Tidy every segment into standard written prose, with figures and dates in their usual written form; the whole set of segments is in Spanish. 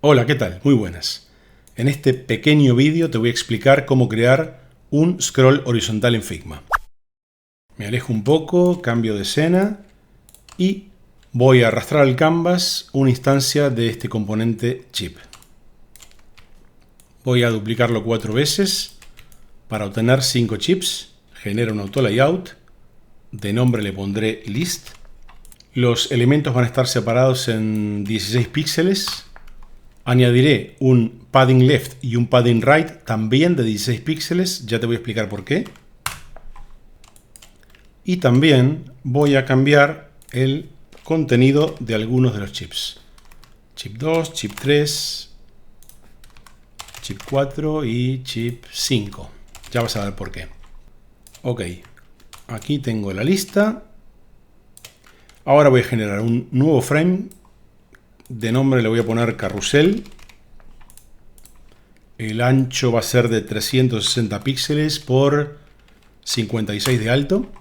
Hola, ¿qué tal? Muy buenas. En este pequeño vídeo te voy a explicar cómo crear un scroll horizontal en Figma. Me alejo un poco, cambio de escena y voy a arrastrar al canvas una instancia de este componente chip. Voy a duplicarlo 4 veces para obtener 5 chips. Genero un auto layout. De nombre le pondré list. Los elementos van a estar separados en 16 píxeles. Añadiré un padding left y un padding right también de 16 píxeles. Ya te voy a explicar por qué. Y también voy a cambiar el contenido de algunos de los chips. Chip 2, chip 3, chip 4 y chip 5. Ya vas a ver por qué. Ok, aquí tengo la lista. Ahora voy a generar un nuevo frame. De nombre le voy a poner carrusel. El ancho va a ser de 360 píxeles por 56 de alto.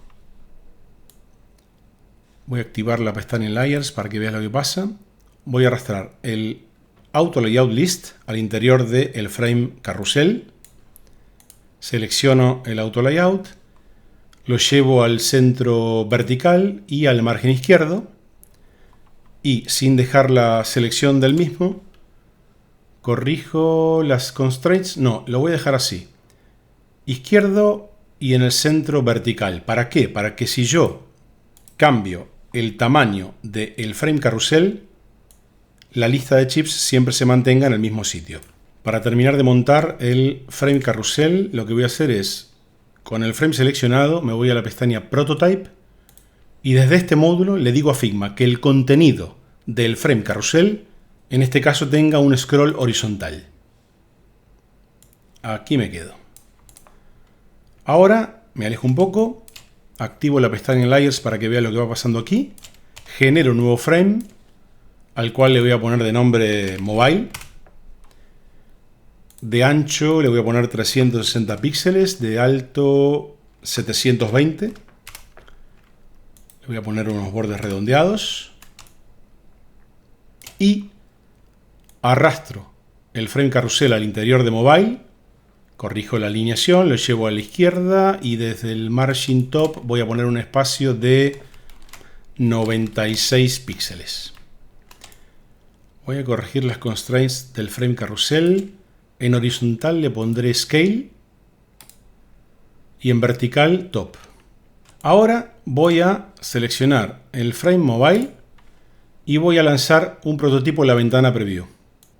Voy a activar la pestaña en Layers para que veas lo que pasa. Voy a arrastrar el Auto Layout List al interior del frame carrusel. Selecciono el Auto Layout. Lo llevo al centro vertical y al margen izquierdo. Y sin dejar la selección del mismo, corrijo las constraints. No, lo voy a dejar así. Izquierdo y en el centro vertical. ¿Para qué? Para que si yo cambio el tamaño del frame carrusel, la lista de chips siempre se mantenga en el mismo sitio. Para terminar de montar el frame carrusel, lo que voy a hacer es, con el frame seleccionado, me voy a la pestaña Prototype y desde este módulo le digo a Figma que el contenido del frame carrusel, en este caso, tenga un scroll horizontal. Aquí me quedo. Ahora me alejo un poco, activo la pestaña en Layers para que vea lo que va pasando aquí, genero un nuevo frame al cual le voy a poner de nombre Mobile. De ancho le voy a poner 360 píxeles, de alto 720. Le voy a poner unos bordes redondeados y arrastro el frame carrusel al interior de Mobile. Corrijo la alineación, lo llevo a la izquierda y desde el margin top voy a poner un espacio de 96 píxeles. Voy a corregir las constraints del frame carrusel. En horizontal le pondré scale y en vertical top. Ahora voy a seleccionar el frame mobile y voy a lanzar un prototipo en la ventana preview.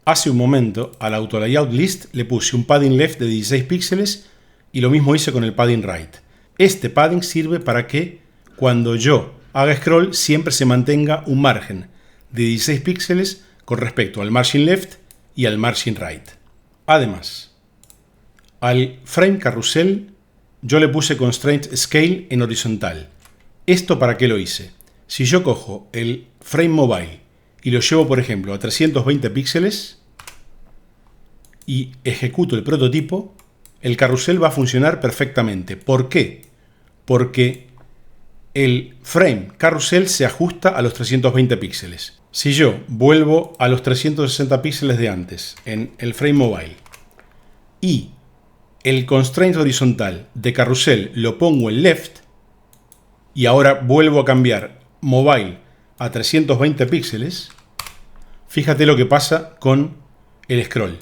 Hace un momento al auto layout list le puse un padding left de 16 píxeles y lo mismo hice con el padding right. Este padding sirve para que cuando yo haga scroll siempre se mantenga un margen de 16 píxeles con respecto al margin left y al margin right. Además, al frame carrusel yo le puse constraint scale en horizontal. ¿Esto para qué lo hice? Si yo cojo el frame mobile y lo llevo, por ejemplo, a 320 píxeles y ejecuto el prototipo, el carrusel va a funcionar perfectamente. ¿Por qué? Porque el frame carrusel se ajusta a los 320 píxeles. Si yo vuelvo a los 360 píxeles de antes en el frame mobile y el constraint horizontal de carrusel lo pongo en left y ahora vuelvo a cambiar mobile a 320 píxeles, fíjate lo que pasa con el scroll.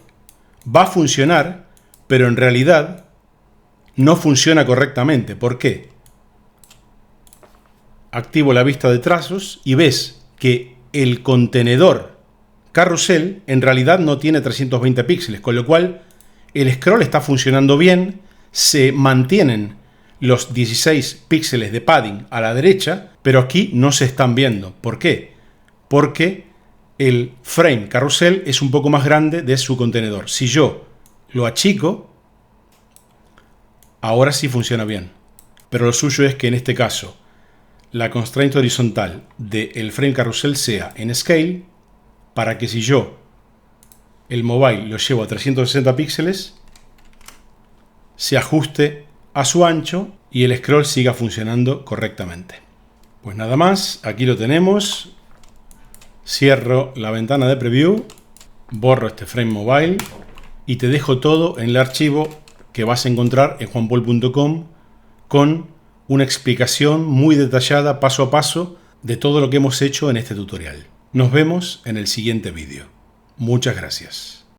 Va a funcionar, pero en realidad no funciona correctamente. ¿Por qué? Activo la vista de trazos y ves que el contenedor carrusel en realidad no tiene 320 píxeles, con lo cual el scroll está funcionando bien, se mantienen los 16 píxeles de padding a la derecha, pero aquí no se están viendo. ¿Por qué? Porque el frame carrusel es un poco más grande de su contenedor. Si yo lo achico, ahora sí funciona bien. Pero lo suyo es que en este caso la constraint horizontal del frame carrusel sea en scale, para que si yo el mobile lo llevo a 360 píxeles, se ajuste a su ancho y el scroll siga funcionando correctamente. Pues nada más, aquí lo tenemos. Cierro la ventana de preview borro este frame mobile y te dejo todo en el archivo que vas a encontrar en juanpaul.com con una explicación muy detallada paso a paso de todo lo que hemos hecho en este tutorial. Nos vemos en el siguiente vídeo. Muchas gracias.